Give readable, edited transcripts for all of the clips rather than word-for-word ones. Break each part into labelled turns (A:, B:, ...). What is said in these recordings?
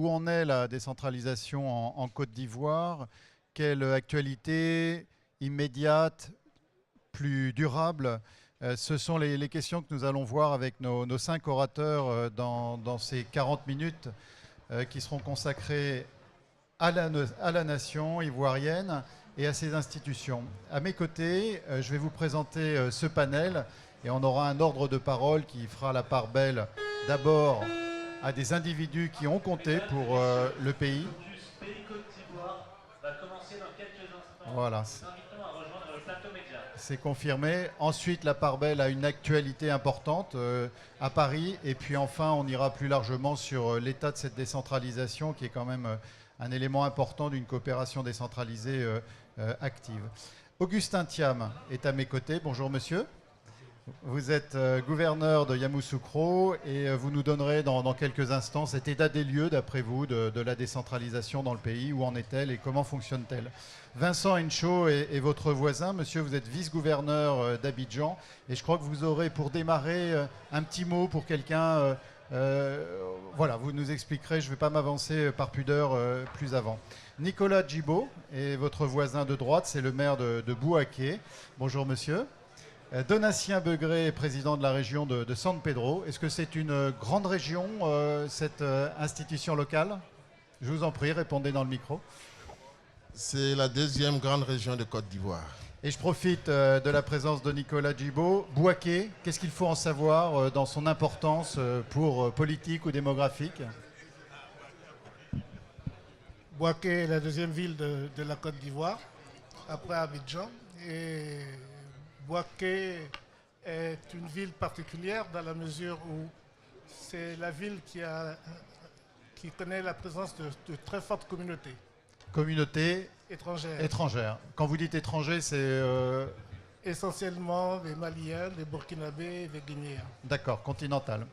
A: où en est la décentralisation en Côte d'Ivoire? Quelle actualité immédiate, plus durable? Ce sont les questions que nous allons voir avec nos 5 orateurs dans ces 40 minutes qui seront consacrées à la nation ivoirienne et à ses institutions. À mes côtés, je vais vous présenter ce panel et on aura un ordre de parole qui fera la part belle d'abord à des individus qui ont compté pour le pays. Voilà. C'est confirmé. Ensuite, la part belle a une actualité importante à Paris. Et puis enfin, on ira plus largement sur l'état de cette décentralisation qui est quand même un élément important d'une coopération décentralisée active. Augustin Thiam est à mes côtés. Bonjour monsieur. Vous êtes gouverneur de Yamoussoukro et vous nous donnerez dans quelques instants cet état des lieux, d'après vous, de la décentralisation dans le pays. Où en est-elle et comment fonctionne-t-elle? Vincent Encho est votre voisin. Monsieur, vous êtes vice-gouverneur d'Abidjan. Et je crois que vous aurez, pour démarrer, un petit mot pour quelqu'un. Voilà, vous nous expliquerez. Je ne vais pas m'avancer par pudeur plus avant. Nicolas Djibo est votre voisin de droite. C'est le maire de Bouaké. Bonjour monsieur. Donatien Begré, président de la région de San Pedro. Est-ce que c'est une grande région, cette institution locale? Je vous en prie, répondez dans le micro.
B: C'est la deuxième grande région de Côte d'Ivoire.
A: Et je profite de la présence de Nicolas Djibo. Bouaké, qu'est-ce qu'il faut en savoir dans son importance pour politique ou démographique?
C: Bouaké est la deuxième ville de la Côte d'Ivoire, après Abidjan. Et Bouaké est une ville particulière dans la mesure où c'est la ville qui connaît la présence de très fortes communautés.
A: Communautés étrangères. Quand vous dites étrangers, c'est...
C: Essentiellement des Maliens, des Burkinabés et des Guinéens.
A: D'accord, continental.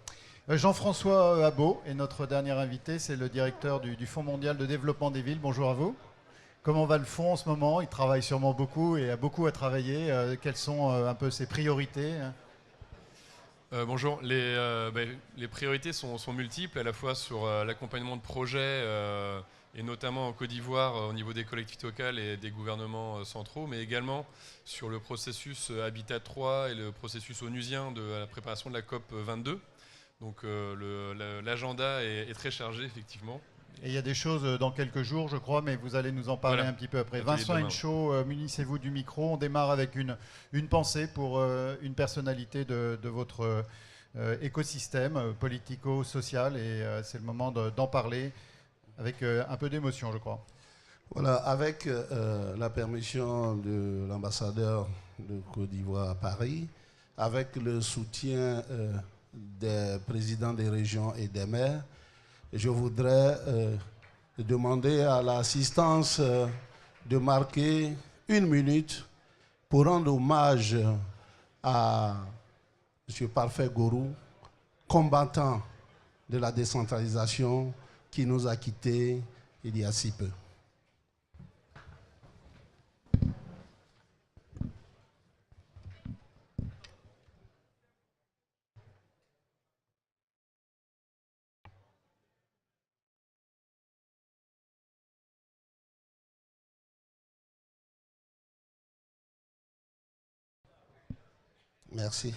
A: Jean-François Abo est notre dernier invité, c'est le directeur du Fonds mondial de développement des villes. Bonjour à vous. Comment va le fonds en ce moment? Il travaille sûrement beaucoup et a beaucoup à travailler. Quelles sont un peu ses priorités?
D: Bonjour. Les priorités sont multiples, à la fois sur l'accompagnement de projets, et notamment en Côte d'Ivoire au niveau des collectivités locales et des gouvernements centraux, mais également sur le processus Habitat 3 et le processus onusien de la préparation de la COP 22. Donc l'agenda est très chargé, effectivement.
A: Et il y a des choses dans quelques jours, je crois, mais vous allez nous en parler un petit peu après. Vincent Encho, munissez-vous du micro. On démarre avec une pensée pour une personnalité de votre écosystème politico-social. Et c'est le moment d'en parler avec un peu d'émotion, je crois.
E: Voilà, avec la permission de l'ambassadeur de Côte d'Ivoire à Paris, avec le soutien des présidents des régions et des maires, je voudrais demander à l'assistance de marquer 1 minute pour rendre hommage à M. Parfait Gourou, combattant de la décentralisation qui nous a quittés il y a si peu. Merci.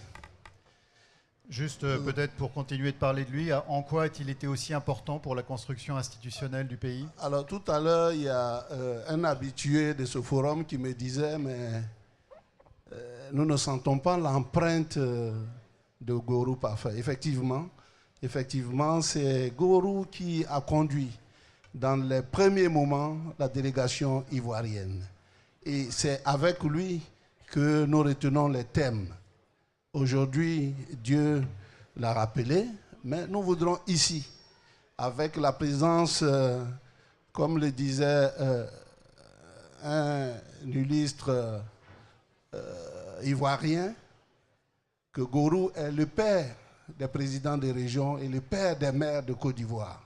A: Juste peut-être pour continuer de parler de lui, en quoi a-t-il été aussi important pour la construction institutionnelle du pays?
E: Alors tout à l'heure, il y a un habitué de ce forum qui me disait, mais nous ne sentons pas l'empreinte de Gourou Parfait. Effectivement, c'est Gourou qui a conduit dans les premiers moments la délégation ivoirienne. Et c'est avec lui que nous retenons les thèmes. Aujourd'hui, Dieu l'a rappelé, mais nous voudrons ici, avec la présence, comme le disait un illustre ivoirien, que Gourou est le père des présidents des régions et le père des maires de Côte d'Ivoire.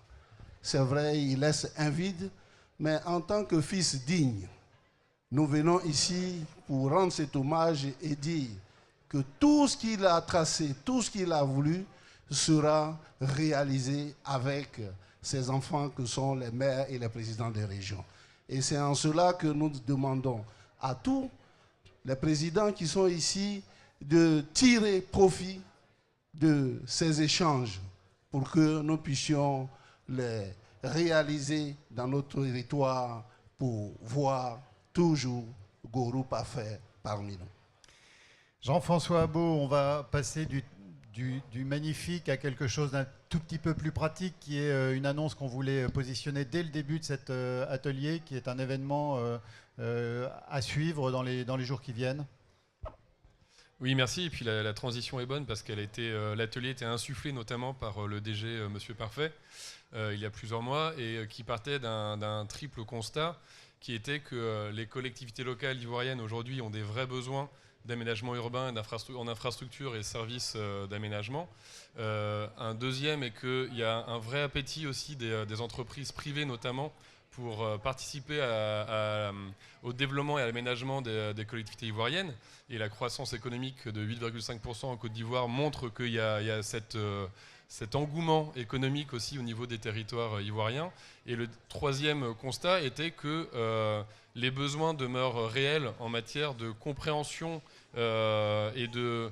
E: C'est vrai, il laisse un vide, mais en tant que fils digne, nous venons ici pour rendre cet hommage et dire que tout ce qu'il a tracé, tout ce qu'il a voulu sera réalisé avec ces enfants que sont les maires et les présidents des régions. Et c'est en cela que nous demandons à tous les présidents qui sont ici de tirer profit de ces échanges pour que nous puissions les réaliser dans notre territoire pour voir toujours Gorou parfait parmi nous.
A: Jean-François Abaud, on va passer du magnifique à quelque chose d'un tout petit peu plus pratique, qui est une annonce qu'on voulait positionner dès le début de cet atelier, qui est un événement à suivre dans les jours qui viennent.
D: Oui, merci. Et puis la transition est bonne parce qu'elle a été, l'atelier était insufflé notamment par le DG Monsieur Parfait il y a plusieurs mois et qui partait d'un triple constat qui était que les collectivités locales ivoiriennes aujourd'hui ont des vrais besoins d'aménagement urbain, en infrastructure et services d'aménagement. Un deuxième est qu'il y a un vrai appétit aussi des entreprises privées notamment pour participer au développement et à l'aménagement des collectivités ivoiriennes. Et la croissance économique de 8,5% en Côte d'Ivoire montre qu'il y a cet engouement économique aussi au niveau des territoires ivoiriens. Et le troisième constat était que les besoins demeurent réels en matière de compréhension et de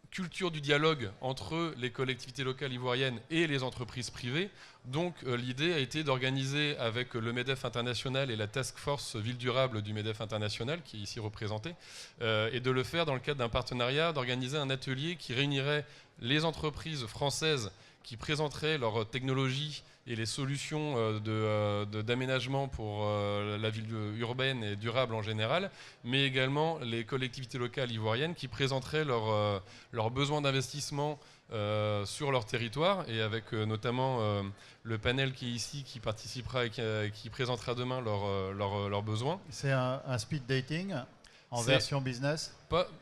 D: culture du dialogue entre les collectivités locales ivoiriennes et les entreprises privées. Donc l'idée a été d'organiser avec le MEDEF International et la Task Force Ville Durable du MEDEF International, qui est ici représenté, et de le faire dans le cadre d'un partenariat, d'organiser un atelier qui réunirait les entreprises françaises qui présenteraient leur technologie et les solutions d'aménagement pour la ville urbaine et durable en général, mais également les collectivités locales ivoiriennes qui présenteraient leurs besoins d'investissement sur leur territoire, et avec notamment le panel qui est ici, qui participera et qui présentera demain leurs besoins.
A: C'est un speed dating en version business.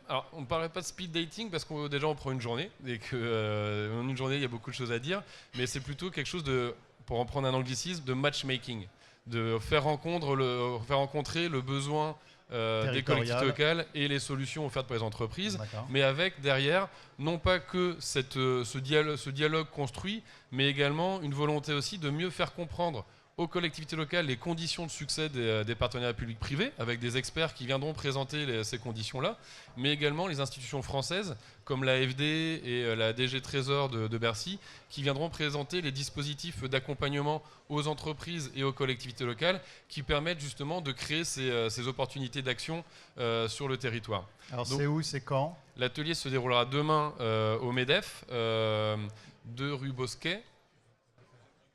D: Alors, on ne parlerait pas de speed dating parce qu'on déjà on prend une journée, et qu'en une journée il y a beaucoup de choses à dire, mais c'est plutôt quelque chose de, pour en prendre un anglicisme, de matchmaking, de faire rencontrer le besoin des collectivités locales et les solutions offertes par les entreprises, mais avec derrière, non pas que ce dialogue construit, mais également une volonté aussi de mieux faire comprendre aux collectivités locales les conditions de succès des partenariats publics-privés, avec des experts qui viendront présenter ces conditions-là, mais également les institutions françaises, comme l'AFD et la DG Trésor de Bercy, qui viendront présenter les dispositifs d'accompagnement aux entreprises et aux collectivités locales, qui permettent justement de créer ces opportunités d'action sur le territoire.
A: Alors c'est où, c'est quand?
D: L'atelier se déroulera demain au MEDEF, 2 rue Bosquet.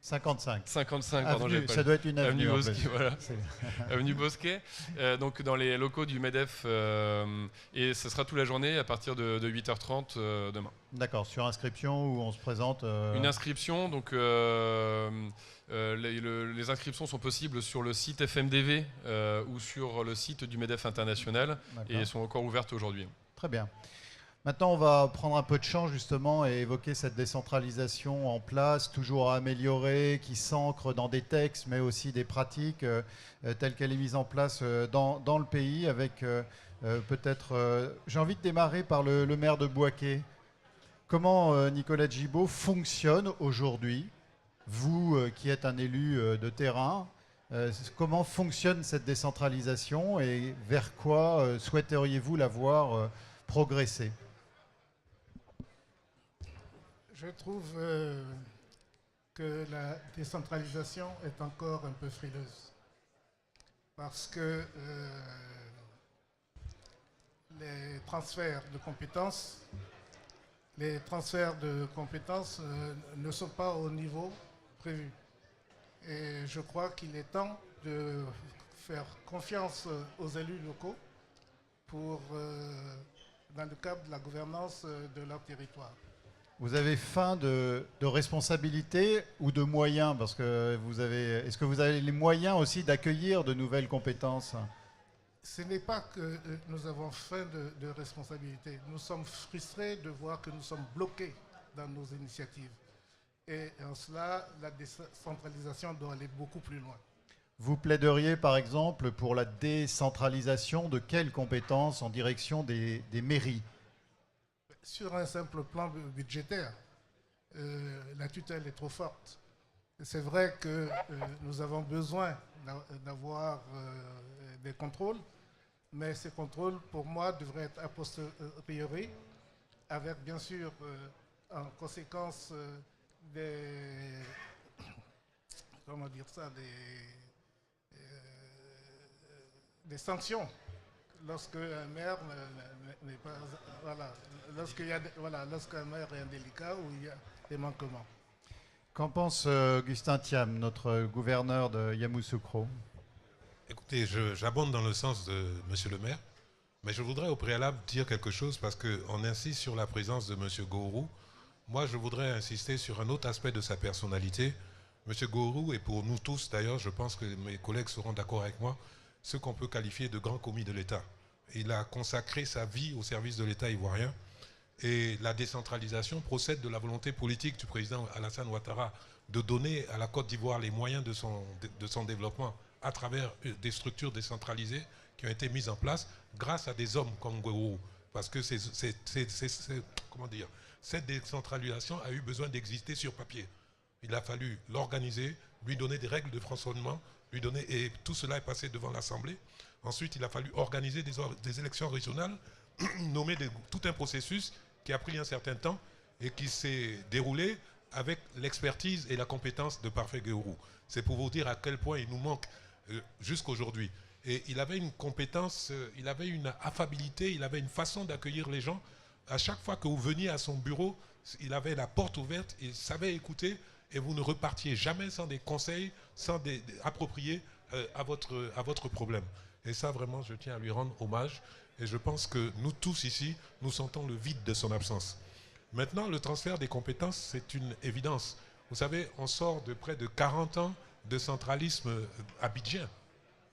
A: 55,
D: pardon,
A: avenue, ça doit être une avenue.
D: Avenue Bosquet, voilà. Avenue Bosquet, donc dans les locaux du MEDEF, et ce sera toute la journée à partir de 8h30 demain.
A: D'accord, sur inscription où on se présente
D: Une inscription, donc les inscriptions sont possibles sur le site FMDV ou sur le site du MEDEF International, et sont encore ouvertes aujourd'hui.
A: Très bien. Maintenant, on va prendre un peu de champ justement et évoquer cette décentralisation en place, toujours à améliorer, qui s'ancre dans des textes, mais aussi des pratiques telles qu'elle est mise en place dans le pays. Avec peut-être, j'ai envie de démarrer par le maire de Bouaké. Comment Nicolas Djibo fonctionne aujourd'hui, vous qui êtes un élu de terrain, comment fonctionne cette décentralisation et vers quoi souhaiteriez-vous la voir progresser ?
C: Je trouve que la décentralisation est encore un peu frileuse. Parce que les transferts de compétences ne sont pas au niveau prévu. Et je crois qu'il est temps de faire confiance aux élus locaux pour, dans le cadre de la gouvernance de leur territoire.
A: Vous avez faim de responsabilité ou de moyens? Parce que est-ce que vous avez les moyens aussi d'accueillir de nouvelles compétences?
C: Ce n'est pas que nous avons faim de responsabilité. Nous sommes frustrés de voir que nous sommes bloqués dans nos initiatives. Et en cela, la décentralisation doit aller beaucoup plus loin.
A: Vous plaideriez par exemple pour la décentralisation de quelles compétences en direction des mairies?
C: Sur un simple plan budgétaire, la tutelle est trop forte. C'est vrai que nous avons besoin d'avoir des contrôles, mais ces contrôles, pour moi, devraient être a posteriori, avec bien sûr en conséquence comment dire ça, des sanctions lorsque un maire n'est pas, voilà, lorsqu'un maire est indélicat ou il y a des manquements.
A: Qu'en pense Augustin Thiam, notre gouverneur de Yamoussoukro?
F: Écoutez, j'abonde dans le sens de Monsieur le maire, mais je voudrais au préalable dire quelque chose parce qu'on insiste sur la présence de Monsieur Gourou. Moi, je voudrais insister sur un autre aspect de sa personnalité. Monsieur Gourou, et pour nous tous d'ailleurs, je pense que mes collègues seront d'accord avec moi, ce qu'on peut qualifier de grand commis de l'État. Il a consacré sa vie au service de l'État ivoirien. Et la décentralisation procède de la volonté politique du président Alassane Ouattara de donner à la Côte d'Ivoire les moyens de son développement à travers des structures décentralisées qui ont été mises en place grâce à des hommes comme Gourou. Parce que comment dire, cette décentralisation a eu besoin d'exister sur papier. Il a fallu l'organiser, lui donner des règles de fonctionnement, et tout cela est passé devant l'Assemblée. Ensuite, il a fallu organiser des élections régionales, nommer tout un processus qui a pris un certain temps et qui s'est déroulé avec l'expertise et la compétence de Parfait Gourou. C'est pour vous dire à quel point il nous manque jusqu'aujourd'hui. Et il avait une compétence, il avait une affabilité, il avait une façon d'accueillir les gens. À chaque fois que vous veniez à son bureau, il avait la porte ouverte, il savait écouter et vous ne repartiez jamais sans des conseils, sans appropriés à votre problème. Et ça, vraiment, je tiens à lui rendre hommage. Et je pense que nous tous ici, nous sentons le vide de son absence. Maintenant, le transfert des compétences, c'est une évidence. Vous savez, on sort de près de 40 ans de centralisme abidjan.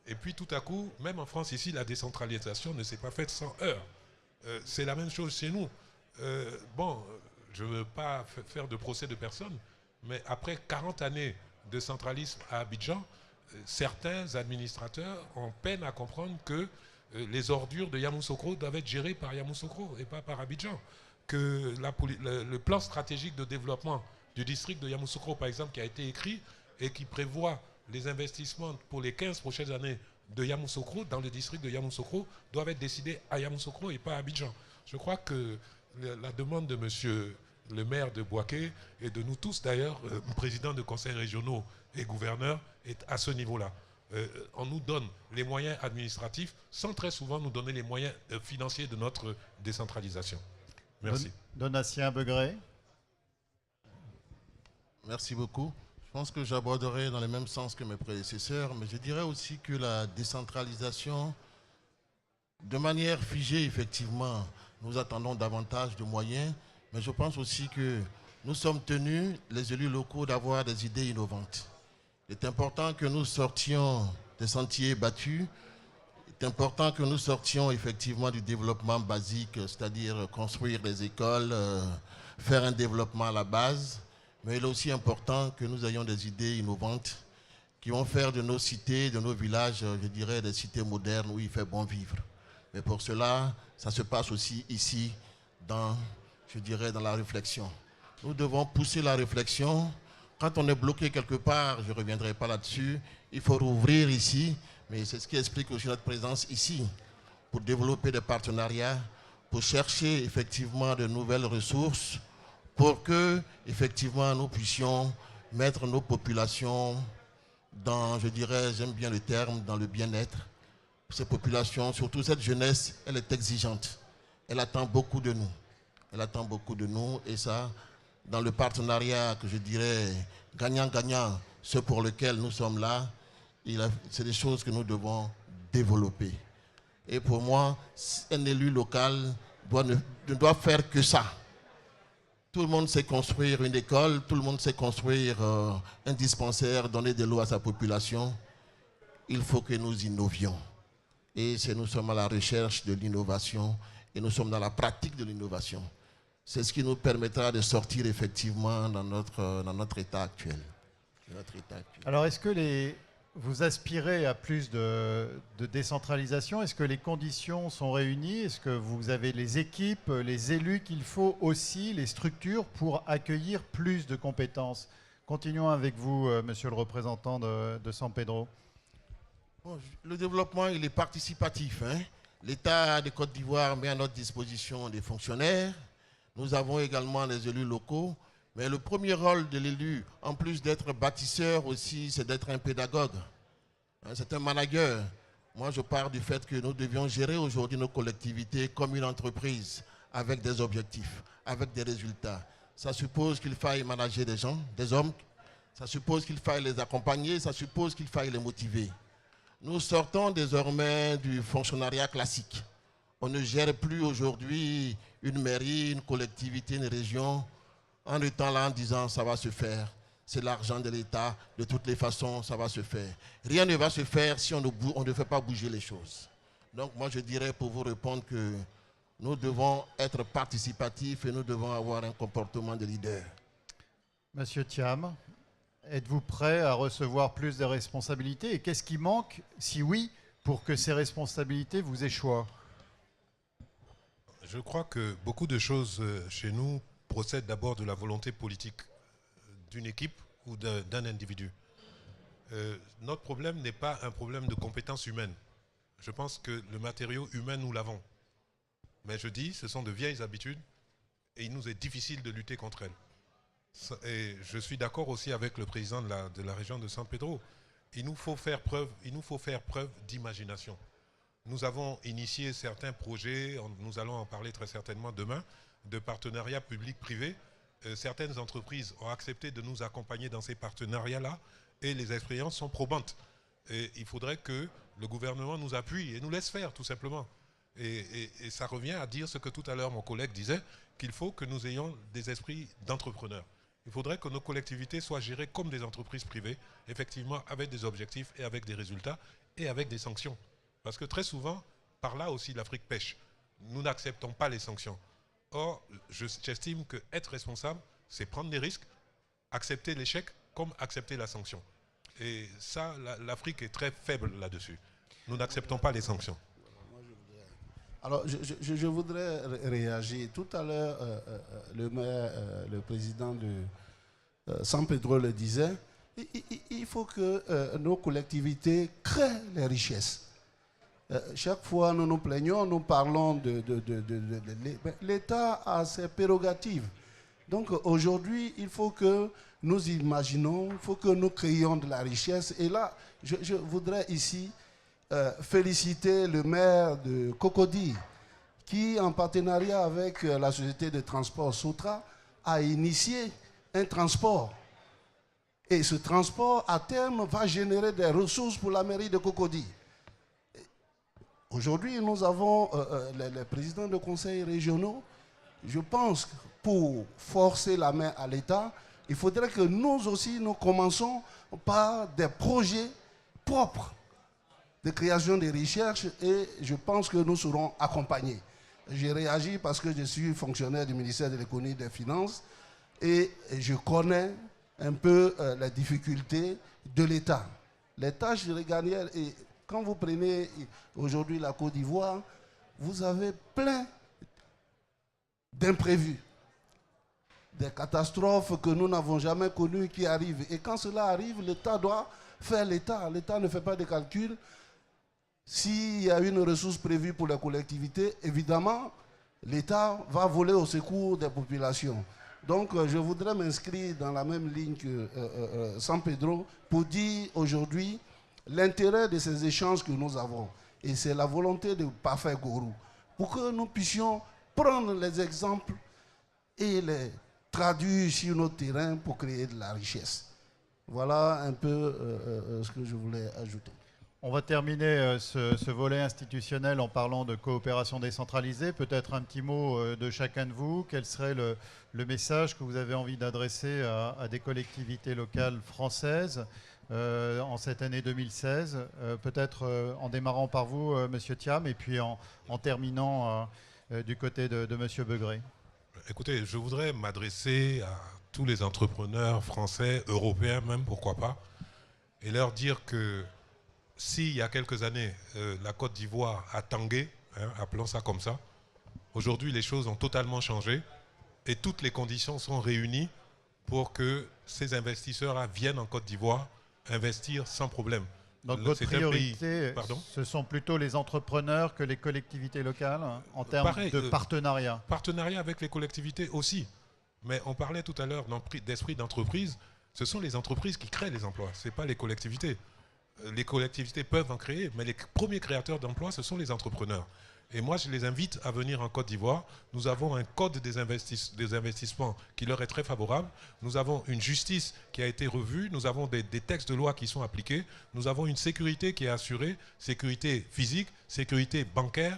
F: Et puis tout à coup, même en France ici, la décentralisation ne s'est pas faite sans heurts. C'est la même chose chez nous. Je ne veux pas faire de procès de personne, mais après 40 années de centralisme à Abidjan, certains administrateurs ont peine à comprendre que les ordures de Yamoussoukro doivent être gérées par Yamoussoukro et pas par Abidjan. Que le plan stratégique de développement du district de Yamoussoukro, par exemple, qui a été écrit et qui prévoit les investissements pour les 15 prochaines années de Yamoussoukro, dans le district de Yamoussoukro, doivent être décidés à Yamoussoukro et pas à Abidjan. Je crois que la demande de monsieur le maire de Bouaké et de nous tous d'ailleurs, président de conseils régionaux et gouverneurs, est à ce niveau-là. On nous donne les moyens administratifs sans très souvent nous donner les moyens financiers de notre décentralisation. Merci.
A: Donatien Begré.
B: Merci beaucoup. Je pense que j'aborderai dans le même sens que mes prédécesseurs, mais je dirais aussi que la décentralisation, de manière figée, effectivement, nous attendons davantage de moyens, mais je pense aussi que nous sommes tenus, les élus locaux, d'avoir des idées innovantes. Il est important que nous sortions des sentiers battus. Il est important que nous sortions effectivement du développement basique, c'est-à-dire construire des écoles, faire un développement à la base. Mais il est aussi important que nous ayons des idées innovantes qui vont faire de nos cités, de nos villages, je dirais, des cités modernes où il fait bon vivre. Mais pour cela, ça se passe aussi ici, dans la réflexion. Nous devons pousser la réflexion. Quand on est bloqué quelque part, je ne reviendrai pas là-dessus, il faut rouvrir ici, mais c'est ce qui explique aussi notre présence ici, pour développer des partenariats, pour chercher effectivement de nouvelles ressources, pour que effectivement nous puissions mettre nos populations dans, je dirais, j'aime bien le terme, dans le bien-être. Ces populations, surtout cette jeunesse, elle est exigeante. Elle attend beaucoup de nous. Elle attend beaucoup de nous et ça, dans le partenariat que je dirais gagnant-gagnant, ce pour lequel nous sommes là, c'est des choses que nous devons développer. Et pour moi, un élu local ne doit faire que ça. Tout le monde sait construire une école, tout le monde sait construire un dispensaire, donner de l'eau à sa population. Il faut que nous innovions. Et nous sommes à la recherche de l'innovation et nous sommes dans la pratique de l'innovation. C'est ce qui nous permettra de sortir effectivement dans notre état actuel.
A: Alors, est-ce que vous aspirez à plus de décentralisation? Est-ce que les conditions sont réunies? Est-ce que vous avez les équipes, les élus qu'il faut aussi, les structures pour accueillir plus de compétences? Continuons avec vous, monsieur le représentant de San Pedro.
B: Bon, le développement, il est participatif, hein. L'État de Côte d'Ivoire met à notre disposition des fonctionnaires. Nous avons également les élus locaux. Mais le premier rôle de l'élu, en plus d'être bâtisseur aussi, c'est d'être un pédagogue. C'est un manager. Moi, je pars du fait que nous devions gérer aujourd'hui nos collectivités comme une entreprise, avec des objectifs, avec des résultats. Ça suppose qu'il faille manager des gens, des hommes. Ça suppose qu'il faille les accompagner. Ça suppose qu'il faille les motiver. Nous sortons désormais du fonctionnariat classique. On ne gère plus aujourd'hui une mairie, une collectivité, une région en étant là en disant ça va se faire. C'est l'argent de l'État, de toutes les façons, ça va se faire. Rien ne va se faire si on ne fait pas bouger les choses. Donc moi je dirais pour vous répondre que nous devons être participatifs et nous devons avoir un comportement de leader.
A: Monsieur Thiam, êtes-vous prêt à recevoir plus de responsabilités? Et qu'est-ce qui manque, si oui, pour que ces responsabilités vous échoient?
F: Je crois que beaucoup de choses chez nous procèdent d'abord de la volonté politique d'une équipe ou d'un individu. Notre problème n'est pas un problème de compétences humaines. Je pense que le matériau humain, nous l'avons. Mais je dis, ce sont de vieilles habitudes et il nous est difficile de lutter contre elles. Et je suis d'accord aussi avec le président de la région de San Pedro. Il nous faut faire preuve d'imagination. Nous avons initié certains projets, nous allons en parler très certainement demain, de partenariats public-privé. Certaines entreprises ont accepté de nous accompagner dans ces partenariats-là et les expériences sont probantes. Et il faudrait que le gouvernement nous appuie et nous laisse faire, tout simplement. Et ça revient à dire ce que tout à l'heure mon collègue disait, qu'il faut que nous ayons des esprits d'entrepreneurs. Il faudrait que nos collectivités soient gérées comme des entreprises privées, effectivement avec des objectifs et avec des résultats et avec des sanctions. Parce que très souvent, par là aussi l'Afrique pêche. Nous n'acceptons pas les sanctions. Or, j'estime qu'être responsable, c'est prendre des risques, accepter l'échec comme accepter la sanction. Et ça, l'Afrique est très faible là-dessus. Nous n'acceptons pas les sanctions.
E: Alors, je voudrais réagir. Tout à l'heure, le président de San Pedro le disait, il faut que nos collectivités créent les richesses. Chaque fois, nous nous plaignons, nous parlons de l'État a ses prérogatives. Donc aujourd'hui, il faut que nous imaginons, il faut que nous créions de la richesse. Et là, je voudrais ici féliciter le maire de Cocody, qui, en partenariat avec la société de transport Soutra, a initié un transport. Et ce transport, à terme, va générer des ressources pour la mairie de Cocody. Aujourd'hui, nous avons les présidents de conseils régionaux. Je pense que pour forcer la main à l'État, il faudrait que nous aussi, nous commençons par des projets propres de création de recherche et je pense que nous serons accompagnés. J'ai réagi parce que je suis fonctionnaire du ministère de l'économie et des finances et je connais un peu les difficultés de l'État. Les tâches régaliennes, et quand vous prenez aujourd'hui la Côte d'Ivoire, vous avez plein d'imprévus, des catastrophes que nous n'avons jamais connues qui arrivent. Et quand cela arrive, l'État doit faire l'État. L'État ne fait pas de calcul. S'il y a une ressource prévue pour la collectivité, évidemment, l'État va voler au secours des populations. Donc, je voudrais m'inscrire dans la même ligne que San Pedro pour dire aujourd'hui l'intérêt de ces échanges que nous avons. Et c'est la volonté de Parfait Gourou. Pour que nous puissions prendre les exemples et les traduire sur notre terrain pour créer de la richesse. Voilà un peu ce que je voulais ajouter.
A: On va terminer ce volet institutionnel en parlant de coopération décentralisée. Peut-être un petit mot de chacun de vous. Quel serait le message que vous avez envie d'adresser à des collectivités locales françaises en cette année 2016? Peut-être en démarrant par vous, Monsieur Thiam, et puis en terminant du côté de Monsieur Begré.
F: Écoutez, je voudrais m'adresser à tous les entrepreneurs français, européens même, pourquoi pas, et leur dire que si, il y a quelques années, la Côte d'Ivoire a tangué, appelons ça comme ça, aujourd'hui les choses ont totalement changé et toutes les conditions sont réunies pour que ces investisseurs viennent en Côte d'Ivoire investir sans problème.
A: Donc votre
F: C'est un pays-
A: priorité,
F: Pardon ?
A: ce sont plutôt les entrepreneurs que les collectivités locales en termes
F: Pareil,
A: de partenariat.
F: Partenariat avec les collectivités aussi. Mais on parlait tout à l'heure d'esprit d'entreprise. Ce sont les entreprises qui créent les emplois, ce n'est pas les collectivités. Les collectivités peuvent en créer, mais les premiers créateurs d'emplois, ce sont les entrepreneurs. Et moi, je les invite à venir en Côte d'Ivoire. Nous avons un code des investissements qui leur est très favorable. Nous avons une justice qui a été revue. Nous avons des textes de loi qui sont appliqués. Nous avons une sécurité qui est assurée, sécurité physique, sécurité bancaire,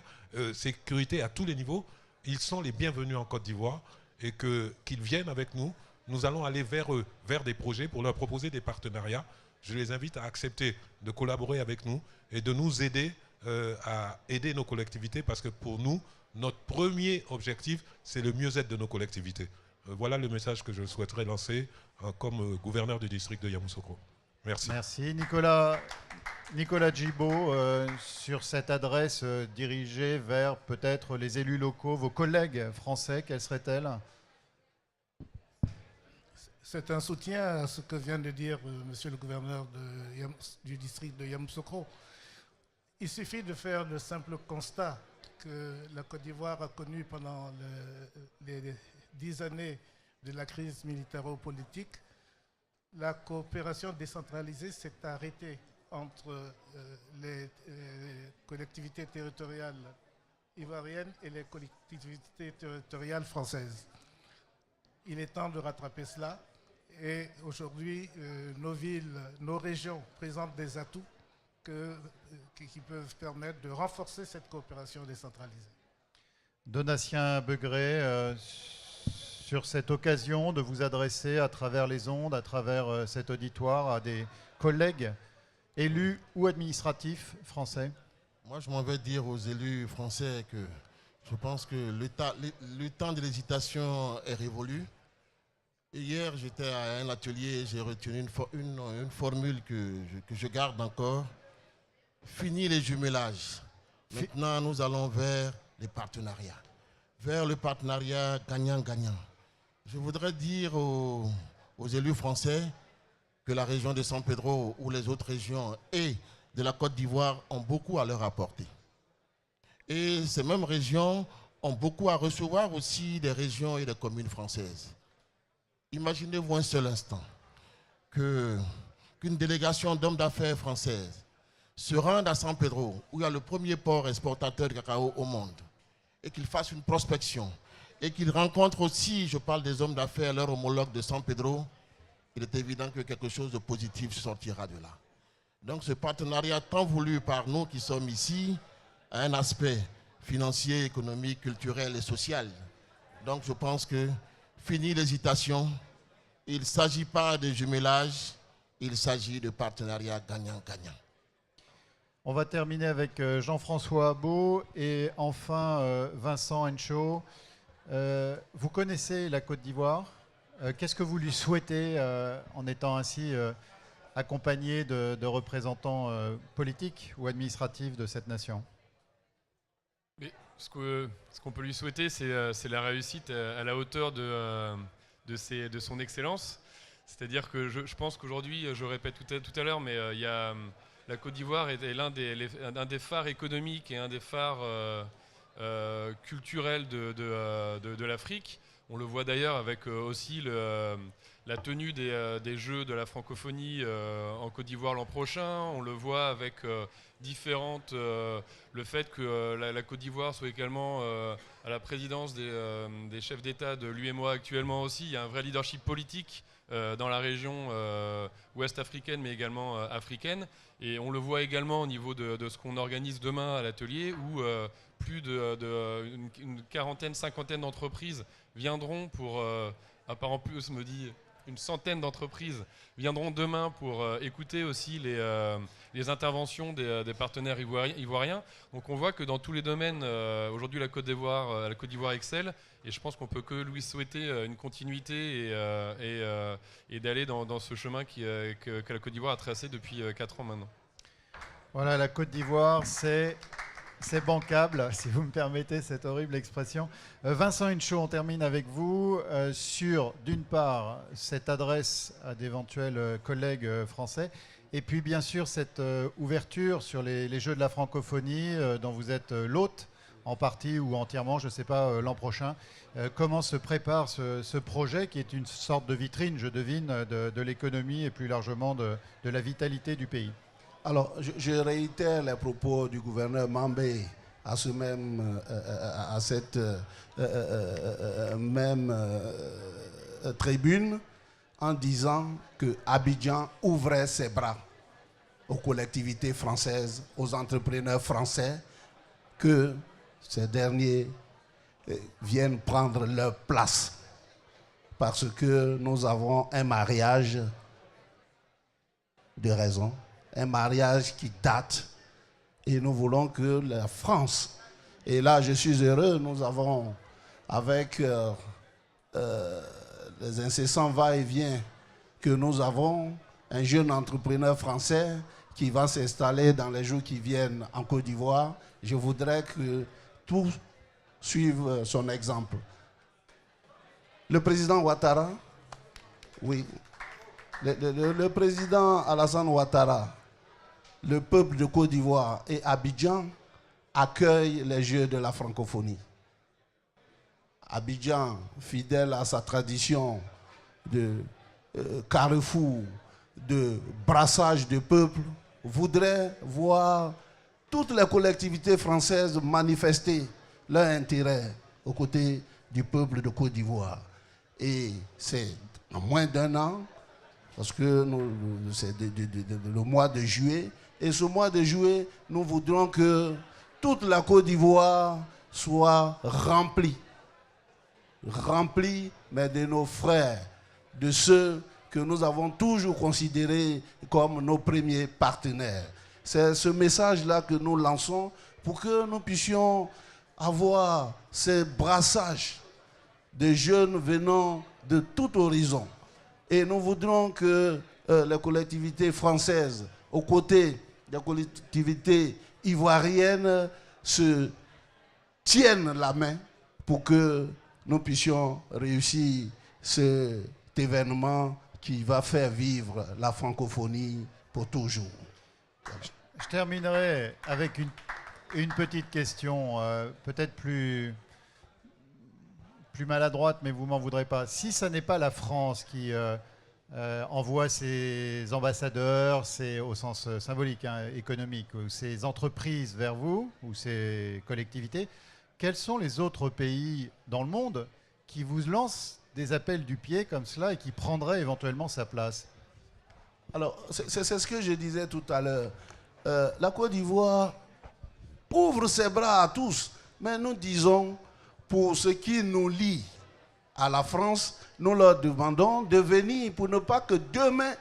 F: sécurité à tous les niveaux. Ils sont les bienvenus en Côte d'Ivoire et qu'ils viennent avec nous. Nous allons aller vers eux, vers des projets pour leur proposer des partenariats. Je les invite à accepter de collaborer avec nous et de nous aider à aider nos collectivités parce que pour nous, notre premier objectif, c'est le mieux-être de nos collectivités. Voilà le message que je souhaiterais lancer comme gouverneur du district de Yamoussoukro. Merci.
A: Merci. Nicolas Djibo, sur cette adresse dirigée vers peut-être les élus locaux, vos collègues français, quelle serait-elle ?
C: C'est un soutien à ce que vient de dire monsieur le gouverneur du district de Yamoussoukro. Il suffit de faire le simple constat que la Côte d'Ivoire a connu pendant les 10 années de la crise militaro-politique. La coopération décentralisée s'est arrêtée entre les collectivités territoriales ivoiriennes et les collectivités territoriales françaises. Il est temps de rattraper cela et aujourd'hui, nos villes, nos régions présentent des atouts qui peuvent permettre de renforcer cette coopération décentralisée.
A: Donatien Begré, sur cette occasion de vous adresser à travers les ondes, à travers cet auditoire, à des collègues élus ou administratifs français.
B: Moi, je m'en vais dire aux élus français que je pense que le temps de l'hésitation est révolu. Et hier, j'étais à un atelier et j'ai retenu une formule que je garde encore. Fini les jumelages. Maintenant, nous allons vers les partenariats. Vers le partenariat gagnant-gagnant. Je voudrais dire aux élus français que la région de San Pedro ou les autres régions et de la Côte d'Ivoire ont beaucoup à leur apporter. Et ces mêmes régions ont beaucoup à recevoir aussi des régions et des communes françaises. Imaginez-vous un seul instant qu'une délégation d'hommes d'affaires françaises se rende à San Pedro, où il y a le premier port exportateur de cacao au monde, et qu'ils fassent une prospection, et qu'ils rencontrent aussi, je parle des hommes d'affaires, leurs homologues de San Pedro, il est évident que quelque chose de positif sortira de là. Donc ce partenariat tant voulu par nous qui sommes ici a un aspect financier, économique, culturel et social. Donc je pense que fini l'hésitation, il ne s'agit pas de jumelage, il s'agit de partenariat gagnant-gagnant.
A: On va terminer avec Jean-François Beau et enfin Vincent Hencho. Vous connaissez la Côte d'Ivoire. Qu'est-ce que vous lui souhaitez en étant ainsi accompagné de représentants politiques ou administratifs de cette nation ?
D: Mais ce qu'on peut lui souhaiter, c'est la réussite à la hauteur de son excellence. C'est-à-dire que je pense qu'aujourd'hui, je répète tout à l'heure, mais la Côte d'Ivoire est l'un des phares économiques et un des phares culturels de l'Afrique. On le voit d'ailleurs avec aussi la tenue des Jeux de la francophonie en Côte d'Ivoire l'an prochain. On le voit avec le fait que la Côte d'Ivoire soit également à la présidence des chefs d'État de l'UEMOA actuellement aussi. Il y a un vrai leadership politique dans la région ouest africaine, mais également africaine. Et on le voit également au niveau de ce qu'on organise demain à l'atelier, où plus une quarantaine, cinquantaine d'entreprises viendront pour, à part en plus, me dit, une centaine d'entreprises viendront demain pour écouter aussi les interventions des partenaires ivoiriens. Donc on voit que dans tous les domaines, aujourd'hui la Côte d'Ivoire excelle, et je pense qu'on peut que lui souhaiter une continuité et d'aller dans ce chemin que la Côte d'Ivoire a tracé depuis 4 ans maintenant.
A: Voilà, la Côte d'Ivoire, c'est c'est bancable, si vous me permettez cette horrible expression. Vincent Henchaud, on termine avec vous sur, d'une part, cette adresse à d'éventuels collègues français, et puis bien sûr cette ouverture sur les Jeux de la francophonie dont vous êtes l'hôte, en partie ou entièrement, je ne sais pas, l'an prochain. Comment se prépare ce projet qui est une sorte de vitrine, je devine, de l'économie et plus largement de la vitalité du pays?
E: Alors, je réitère les propos du gouverneur Mambé à cette même tribune en disant que Abidjan ouvrait ses bras aux collectivités françaises, aux entrepreneurs français, que ces derniers viennent prendre leur place parce que nous avons un mariage de raison, un mariage qui date et nous voulons que la France, et là je suis heureux, nous avons avec les incessants va-et-vient que nous avons, un jeune entrepreneur français qui va s'installer dans les jours qui viennent en Côte d'Ivoire. Je voudrais que tous suivent son exemple. Le président Ouattara, oui, le président Alassane Ouattara, le peuple de Côte d'Ivoire et Abidjan accueillent les Jeux de la francophonie. Abidjan, fidèle à sa tradition de carrefour, de brassage de peuple, voudrait voir toutes les collectivités françaises manifester leur intérêt aux côtés du peuple de Côte d'Ivoire. Et c'est en moins d'un an, parce que c'est le mois de juillet, et ce mois de juillet, nous voudrons que toute la Côte d'Ivoire soit remplie, mais de nos frères, de ceux que nous avons toujours considérés comme nos premiers partenaires. C'est ce message-là que nous lançons pour que nous puissions avoir ces brassages de jeunes venant de tout horizon. Et nous voudrons que les collectivités françaises, aux côtés des collectivités ivoiriennes, se tiennent la main pour que nous puissions réussir cet événement qui va faire vivre la francophonie pour toujours.
A: Je terminerai avec une petite question, peut-être plus maladroite, mais vous m'en voudrez pas. Si ce n'est pas la France qui envoie ses ambassadeurs, au sens symbolique, hein, économique, ou ses entreprises vers vous, ou ses collectivités, quels sont les autres pays dans le monde qui vous lancent des appels du pied comme cela et qui prendraient éventuellement sa place?
E: Alors, c'est ce que je disais tout à l'heure. La Côte d'Ivoire ouvre ses bras à tous, mais nous disons, pour ce qui nous lie à la France, nous leur demandons de venir pour ne pas que demain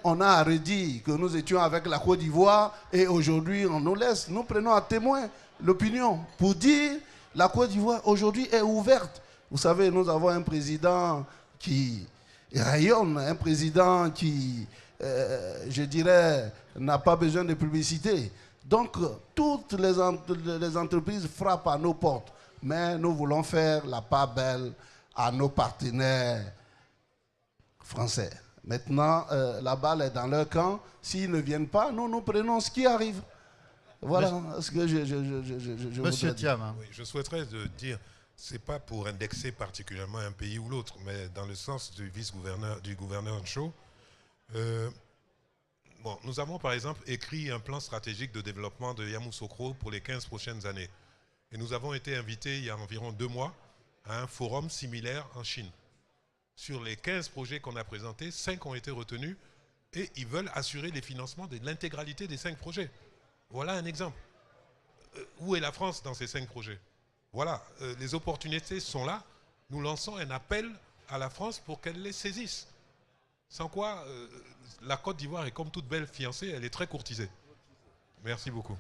E: on a à redire que nous étions avec la Côte d'Ivoire et aujourd'hui on nous laisse. Nous prenons à témoin l'opinion pour dire la Côte d'Ivoire aujourd'hui est ouverte. Vous savez, nous avons un président qui rayonne, un président qui, je dirais, n'a pas besoin de publicité. Donc, toutes les entreprises frappent à nos portes. Mais nous voulons faire la part belle à nos partenaires français. Maintenant, la balle est dans leur camp. S'ils ne viennent pas, nous prenons ce qui arrive. Voilà ce que je
A: Monsieur Thiam.
F: Oui, je souhaiterais dire, ce n'est pas pour indexer particulièrement un pays ou l'autre, mais dans le sens du gouverneur Henchaud. Bon, nous avons par exemple écrit un plan stratégique de développement de Yamoussoukro pour les 15 prochaines années. Et nous avons été invités il y a environ 2 mois à un forum similaire en Chine. Sur les 15 projets qu'on a présentés, 5 ont été retenus et ils veulent assurer les financements de l'intégralité des 5 projets. Voilà un exemple. Où est la France dans ces 5 projets? Voilà, les opportunités sont là. Nous lançons un appel à la France pour qu'elle les saisisse. Sans quoi, la Côte d'Ivoire est comme toute belle fiancée, elle est très courtisée. Merci beaucoup.